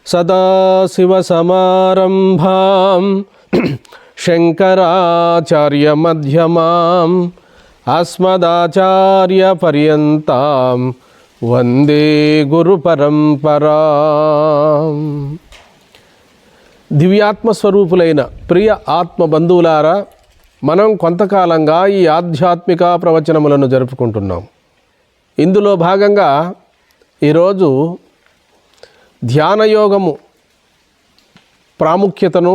సదాశివసమారంభాం శంకరాచార్యమధ్యమాం అస్మదాచార్యపర్యంతాం వందే గురుపరంపరాం. దివ్యాత్మస్వరూపులైన ప్రియ ఆత్మ బంధువులారా, మనం కొంతకాలంగా ఈ ఆధ్యాత్మిక ప్రవచనములను జరుపుకుంటున్నాం. ఇందులో భాగంగా ఈరోజు ధ్యానయోగము ప్రాముఖ్యతను,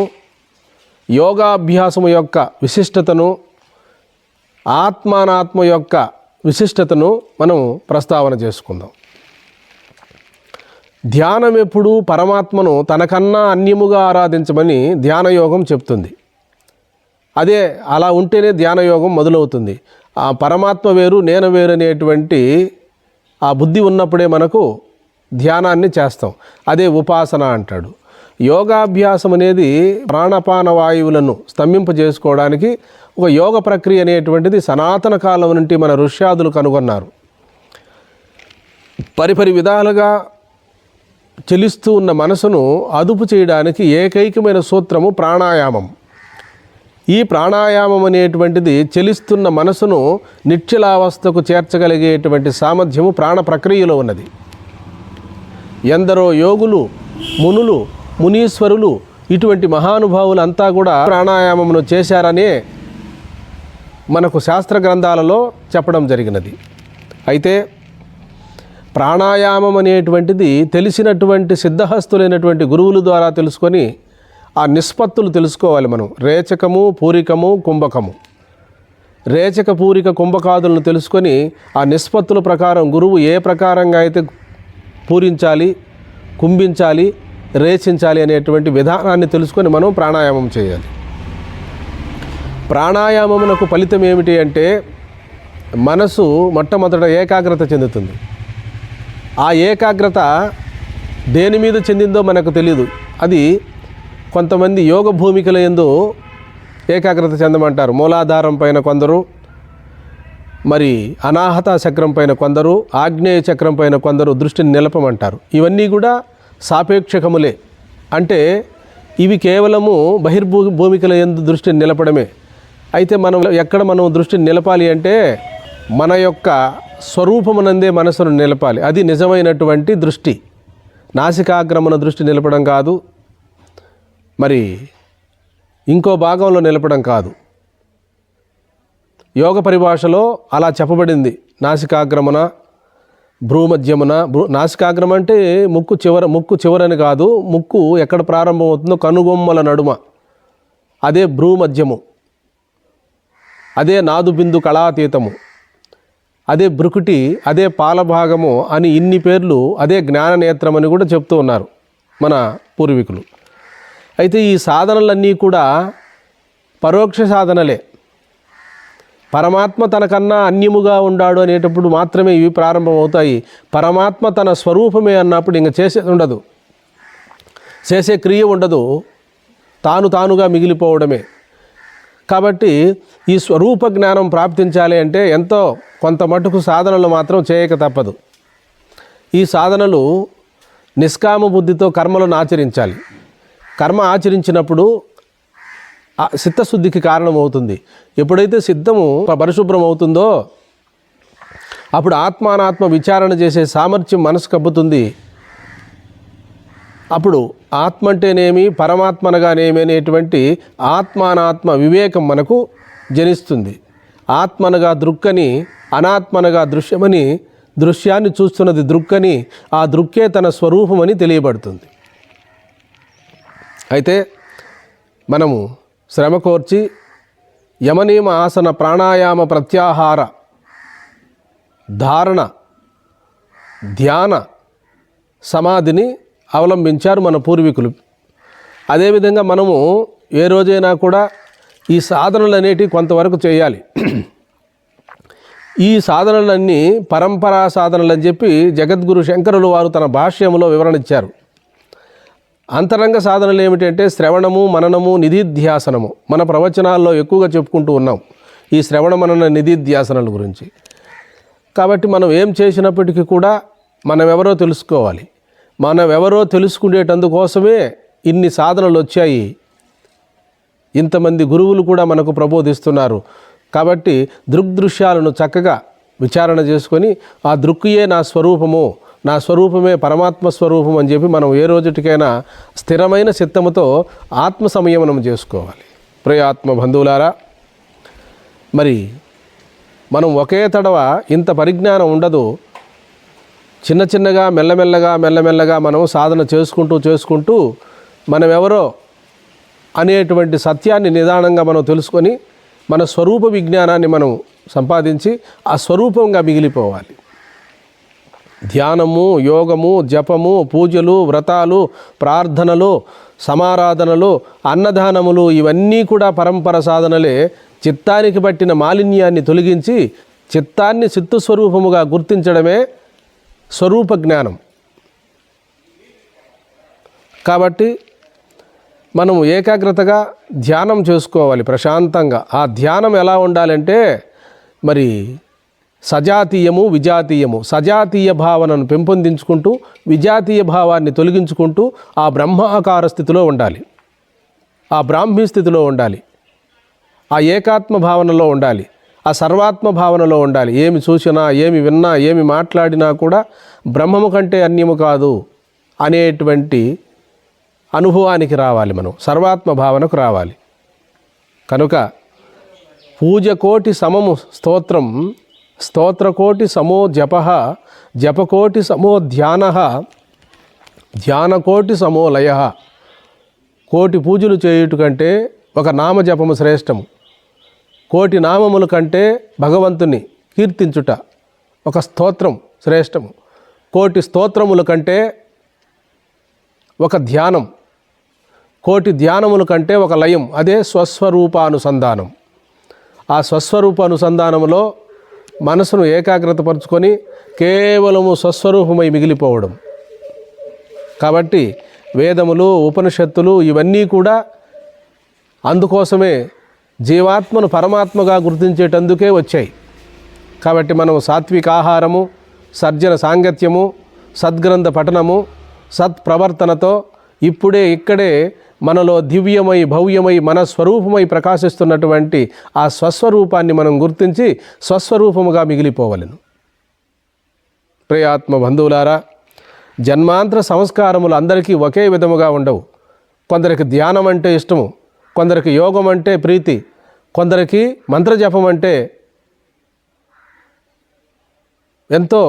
యోగాభ్యాసము యొక్క విశిష్టతను, ఆత్మానాత్మ యొక్క విశిష్టతను మనం ప్రస్తావన చేసుకుందాం. ధ్యానం ఎప్పుడు పరమాత్మను తనకన్నా అన్యముగా ఆరాధించమని ధ్యానయోగం చెప్తుంది. అదే అలా ఉంటేనే ధ్యానయోగం మొదలవుతుంది. ఆ పరమాత్మ వేరు, నేను వేరు అనేటువంటి ఆ బుద్ధి ఉన్నప్పుడే మనకు ధ్యానాన్ని చేస్తాం. అదే ఉపాసన అంటాడు. యోగాభ్యాసం అనేది ప్రాణపాన వాయువులను స్తంభింపజేసుకోవడానికి ఒక యోగ ప్రక్రియ అనేటువంటిది సనాతన కాలం నుండి మన ఋష్యాదులు కనుగొన్నారు. పరిపరి విధాలుగా చెలిస్తూ ఉన్న మనసును అదుపు చేయడానికి ఏకైకమైన సూత్రము ప్రాణాయామం. ఈ ప్రాణాయామం అనేటువంటిది చెలిస్తున్న మనసును నిశ్చలావస్థకు చేర్చగలిగేటువంటి సామర్థ్యము ప్రాణ ప్రక్రియలో ఉన్నది. ఎందరో యోగులు, మునులు, మునీశ్వరులు, ఇటువంటి మహానుభావులు అంతా కూడా ప్రాణాయామమును చేశారనే మనకు శాస్త్ర గ్రంథాలలో చెప్పడం జరిగినది. అయితే ప్రాణాయామం అనేటువంటిది తెలిసినటువంటి సిద్ధహస్తులైనటువంటి గురువుల ద్వారా తెలుసుకొని ఆ నిష్పత్తులు తెలుసుకోవాలి. మనం రేచకము, పూరికము, కుంభకము, రేచక, పూరిక, కుంభకాదులను తెలుసుకొని ఆ నిష్పత్తుల ప్రకారం గురువు ఏ ప్రకారంగా అయితే పూరించాలి, కుంభించాలి, రేచించాలి అనేటువంటి విధానాన్ని తెలుసుకొని మనం ప్రాణాయామం చేయాలి. ప్రాణాయామమునకు ఫలితం ఏమిటి అంటే మనసు మొట్టమొదట ఏకాగ్రత చెందుతుంది. ఆ ఏకాగ్రత దేని మీద చెందిందో మనకు తెలియదు. అది కొంతమంది యోగ భూమికల యందు ఏకాగ్రత చెందమంటారు. మూలాధారం పైన కొందరు, మరి అనాహత చక్రం పైన కొందరు, ఆగ్నేయ చక్రం పైన కొందరు దృష్టిని నిలపమంటారు. ఇవన్నీ కూడా సాపేక్షకములే. అంటే ఇవి కేవలము భూమికల యందు దృష్టిని నిలపడమే. అయితే మనం ఎక్కడ మనం దృష్టిని నిలపాలి అంటే మన యొక్క స్వరూపమునందే మనసును నిలపాలి. అది నిజమైనటువంటి దృష్టి. నాసికాగ్రమున దృష్టి నిలపడం కాదు, మరి ఇంకో భాగంలో నిలపడం కాదు. యోగ పరిభాషలో అలా చెప్పబడింది. నాసికాగ్రమున, భ్రూమధ్యమున. నాసికాగ్రం అంటే ముక్కు చివరని కాదు, ముక్కు ఎక్కడ ప్రారంభమవుతుందో కనుగొమ్మల నడుమ, అదే భ్రూమధ్యము, అదే నాదు బిందు కళాతీతము, అదే భృకుటి, అదే పాలభాగము అని ఇన్ని పేర్లు, అదే జ్ఞాననేత్రం అని కూడా చెప్తూ ఉన్నారు మన పూర్వీకులు. అయితే ఈ సాధనలన్నీ కూడా పరోక్ష సాధనలే. పరమాత్మ తనకన్నా అన్యముగా ఉండాడు అనేటప్పుడు మాత్రమే ఇవి ప్రారంభమవుతాయి. పరమాత్మ తన స్వరూపమే అన్నప్పుడు ఇంక చేసేది ఉండదు, చేసే క్రియ ఉండదు, తానుగా మిగిలిపోవడమే. కాబట్టి ఈ స్వరూప జ్ఞానం ప్రాప్తించాలి అంటే ఎంతో కొంత మటుకు సాధనలు మాత్రం చేయక తప్పదు. ఈ సాధనలు నిష్కామ బుద్ధితో కర్మలను ఆచరించాలి. కర్మ ఆచరించినప్పుడు చిత్తశుద్ధికి కారణమవుతుంది. ఎప్పుడైతే సిద్ధము పరిశుభ్రం అవుతుందో అప్పుడు ఆత్మానాత్మ విచారణ చేసే సామర్థ్యం మనసు కబ్బుతుంది. అప్పుడు ఆత్మ అంటేనేమి, పరమాత్మనగానేమి అనేటువంటి ఆత్మానాత్మ వివేకం మనకు జనిస్తుంది. ఆత్మనగా దృక్కని, అనాత్మనగా దృశ్యమని, దృశ్యాన్ని చూస్తున్నది దృక్కని, ఆ దృక్కే తన స్వరూపమని తెలియబడుతుంది. అయితే మనము శ్రమ కోర్చి యమనియమ ఆసన ప్రాణాయామ ప్రత్యాహార ధారణ ధ్యాన సమాధిని అవలంబించారు మన పూర్వీకులు. అదేవిధంగా మనము ఏ రోజైనా కూడా ఈ సాధనలు అనేటివి కొంతవరకు చేయాలి. ఈ సాధనలన్నీ పరంపరా సాధనలు అని చెప్పి జగద్గురు శంకరులు వారు తన భాష్యములో వివరణ ఇచ్చారు. అంతరంగ సాధనలు ఏమిటంటే శ్రవణము, మననము, నిధిధ్యాసనము. మన ప్రవచనాల్లో ఎక్కువగా చెప్పుకుంటూ ఉన్నాం ఈ శ్రవణ మనన నిధిధ్యాసనల గురించి. కాబట్టి మనం ఏం చేసినప్పటికీ కూడా మనం ఎవరో తెలుసుకోవాలి. మనమెవరో తెలుసుకునేటందుకోసమే ఇన్ని సాధనలు వచ్చాయి. ఇంతమంది గురువులు కూడా మనకు ప్రబోధిస్తున్నారు. కాబట్టి దృగ్దృశ్యాలను చక్కగా విచారణ చేసుకొని ఆ దృక్కుయే నా స్వరూపము, నా స్వరూపమే పరమాత్మ స్వరూపం అని చెప్పి మనం ఏ రోజుటికైనా స్థిరమైన చిత్తముతో ఆత్మ సంయమనం చేసుకోవాలి. ప్రియాత్మ బంధువులారా, మరి మనం ఒకే తడవ ఇంత పరిజ్ఞానం ఉండదు. చిన్న చిన్నగా మెల్లమెల్లగా మనం సాధన చేసుకుంటూ మనం ఎవరో అనేటువంటి సత్యాన్ని నిదానంగా మనం తెలుసుకొని మన స్వరూప విజ్ఞానాన్ని మనం సంపాదించి ఆ స్వరూపంగా మిగిలిపోవాలి. ధ్యానము, యోగము, జపము, పూజలు, వ్రతాలు, ప్రార్థనలు, సమారాధనలు, అన్నదానములు ఇవన్నీ కూడా పరంపర సాధనలే. చిత్తానికి పట్టిన మాలిన్యాన్ని తొలగించి చిత్తాన్ని చిత్తస్వరూపముగా గుర్తించడమే స్వరూప జ్ఞానం. కాబట్టి మనం ఏకాగ్రతగా ధ్యానం చేసుకోవాలి ప్రశాంతంగా. ఆ ధ్యానం ఎలా ఉండాలంటే మరి సజాతీయము, విజాతీయము. సజాతీయ భావనను పెంపొందించుకుంటూ విజాతీయ భావాన్ని తొలగించుకుంటూ ఆ బ్రహ్మాకార స్థితిలో ఉండాలి, ఆ బ్రాహ్మీ స్థితిలో ఉండాలి, ఆ ఏకాత్మ భావనలో ఉండాలి, ఆ సర్వాత్మ భావనలో ఉండాలి. ఏమి చూసినా, ఏమి విన్నా, ఏమి మాట్లాడినా కూడా బ్రహ్మము కంటే అన్యము కాదు అనేటువంటి అనుభవానికి రావాలి. మనం సర్వాత్మ భావనకు రావాలి. కనుక పూజకోటి సమము స్తోత్రం, స్తోత్రకోటి సమో జప, జపకోటి సమో ధ్యాన, ధ్యానకోటి సమో లయ. కోటి పూజలు చేయుట కంటే ఒక నామజపము శ్రేష్టము. కోటి నామముల కంటే భగవంతుని కీర్తించుట ఒక స్తోత్రం శ్రేష్టము. కోటి స్తోత్రముల కంటే ఒక ధ్యానం, కోటి ధ్యానముల కంటే ఒక లయం, అదే స్వస్వరూపానుసంధానం. ఆ స్వస్వరూపానుసంధానములో మనసును ఏకాగ్రతపరుచుకొని కేవలము స్వస్వరూపమై మిగిలిపోవడం. కాబట్టి వేదములు, ఉపనిషత్తులు ఇవన్నీ కూడా అందుకోసమే జీవాత్మను పరమాత్మగా గుర్తించేటందుకే వచ్చాయి. కాబట్టి మనం సాత్విక ఆహారము, సజ్జన సాంగత్యము, సద్గ్రంథ పఠనము, సత్ప్రవర్తనతో ఇక్కడే మనలో దివ్యమై భవ్యమై మన స్వరూపమై ప్రకాశిస్తున్నటువంటి ఆ స్వస్వరూపాన్ని మనం గుర్తించి స్వస్వరూపముగా మిగిలిపోవలెను. ప్రియాత్మ బంధువులారా, జన్మాంతర సంస్కారములు అందరికీ ఒకే విధముగా ఉండవు. కొందరికి ధ్యానం అంటే ఇష్టము, కొందరికి యోగం అంటే ప్రీతి, కొందరికి మంత్రజపం అంటే ఎంతో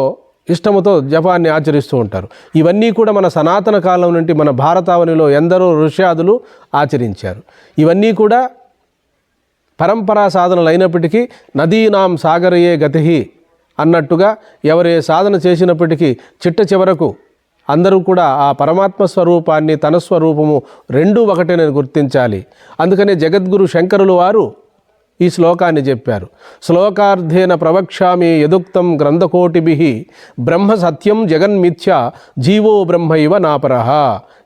ఇష్టముతో జపాన్ని ఆచరిస్తూ ఉంటారు. ఇవన్నీ కూడా మన సనాతన కాలం నుండి మన భారతావనిలో ఎందరో ఋష్యాదులు ఆచరించారు. ఇవన్నీ కూడా పరంపరా సాధనలు అయినప్పటికీ నదీనాం సాగరయే గతి అన్నట్టుగా ఎవరే సాధన చేసినప్పటికీ చిట్ట చివరకు అందరూ కూడా ఆ పరమాత్మ స్వరూపాన్ని, తన స్వరూపము రెండూ ఒకటేనని గుర్తించాలి. అందుకనే జగద్గురు శంకరులు వారు ఈ శ్లోకాన్ని చెప్పారు. శ్లోకార్థేన ప్రవక్ష్యామి యదుక్తం గ్రంథకోటిభిః బ్రహ్మ సత్యం జగన్మిథ్య జీవో బ్రహ్మైవ నాపరః.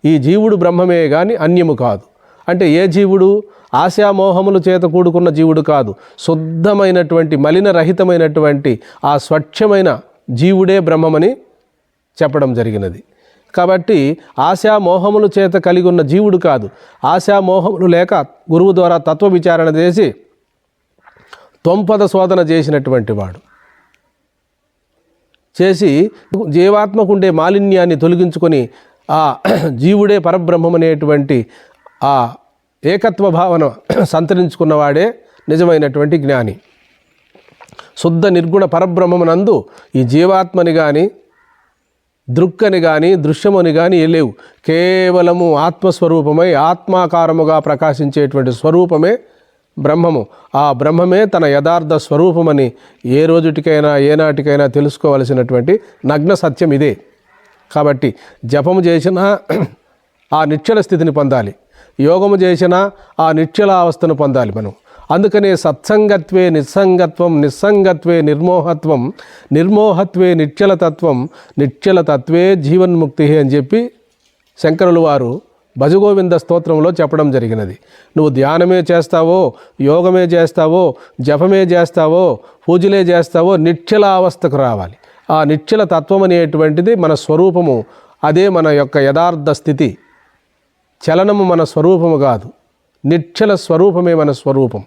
ఈ జీవుడు బ్రహ్మమే గాని అన్యము కాదు. అంటే ఏ జీవుడు? ఆశామోహముల చేత కూడుకున్న జీవుడు కాదు. శుద్ధమైనటువంటి మలినరహితమైనటువంటి ఆ స్వచ్ఛమైన జీవుడే బ్రహ్మమని చెప్పడం జరిగినది. కాబట్టి ఆశామోహముల చేత కలిగి ఉన్న జీవుడు కాదు. ఆశామోహములు లేక గురువు ద్వారా తత్వ విచారణ చేసి త్వంపద శోధన చేసినటువంటి వాడు, చేసి జీవాత్మకుండే మాలిన్యాన్ని తొలగించుకొని ఆ జీవుడే పరబ్రహ్మం అనేటువంటి ఆ ఏకత్వ భావన సంతరించుకున్నవాడే నిజమైనటువంటి జ్ఞాని. శుద్ధ నిర్గుణ పరబ్రహ్మమునందు ఈ జీవాత్మని కానీ దృక్కని కానీ దృశ్యముని కానీ లేవు. కేవలము ఆత్మస్వరూపమై ఆత్మాకారముగా ప్రకాశించేటువంటి స్వరూపమే బ్రహ్మము. ఆ బ్రహ్మమే తన యథార్థ స్వరూపమని ఏ రోజుటికైనా ఏనాటికైనా తెలుసుకోవలసినటువంటి నగ్న సత్యం ఇదే. కాబట్టి జపము చేసినా ఆ నిశ్చల స్థితిని పొందాలి, యోగము చేసినా ఆ నిశ్చలావస్థను పొందాలి మనం. అందుకనే సత్సంగత్వే నిస్సంగత్వం, నిస్సంగత్వే నిర్మోహత్వం, నిర్మోహత్వే నిశ్చలతత్వం, నిశ్చలతత్వే జీవన్ముక్తి అని చెప్పి శంకరులు వారు భజగోవింద స్తోత్రంలో చెప్పడం జరిగినది. నువ్వు ధ్యానమే చేస్తావో, యోగమే చేస్తావో, జపమే చేస్తావో, పూజలే చేస్తావో, నిశ్చల అవస్థకు రావాలి. ఆ నిశ్చల తత్వం అనేటువంటిది మన స్వరూపము. అదే మన యొక్క యథార్థ స్థితి. చలనము మన స్వరూపము కాదు, నిశ్చల స్వరూపమే మన స్వరూపం.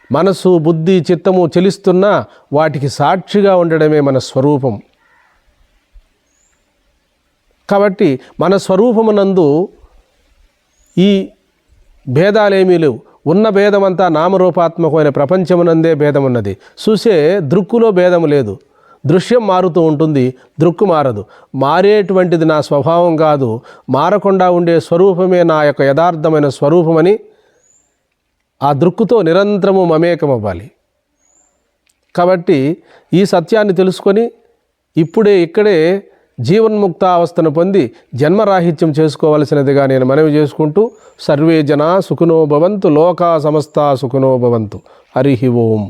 మనసు, బుద్ధి, చిత్తము చలిస్తున్నా వాటికి సాక్షిగా ఉండడమే మన స్వరూపం. కాబట్టి మన స్వరూపమునందు ఈ భేదాలేమీ లేవు. ఉన్న భేదమంతా నామరూపాత్మకమైన ప్రపంచమునందే భేదమున్నది. చూసే దృక్కులో భేదము లేదు. దృశ్యం మారుతూ ఉంటుంది, దృక్కు మారదు. మారేటువంటిది నా స్వభావం కాదు, మారకుండా ఉండే స్వరూపమే నా యొక్క యథార్థమైన స్వరూపమని ఆ దృక్కుతో నిరంతరము మమేకమవ్వాలి. కాబట్టి ఈ సత్యాన్ని తెలుసుకొని ఇక్కడే జీవన్ముక్త అవస్థను పొంది జన్మరాహిత్యం చేసుకోవలసినదిగా నేను మనవి చేసుకుంటూ, సర్వే జనా సుఖినో భవంతు, లోకా సమస్తా సుఖినో భవంతు. హరి ఓం.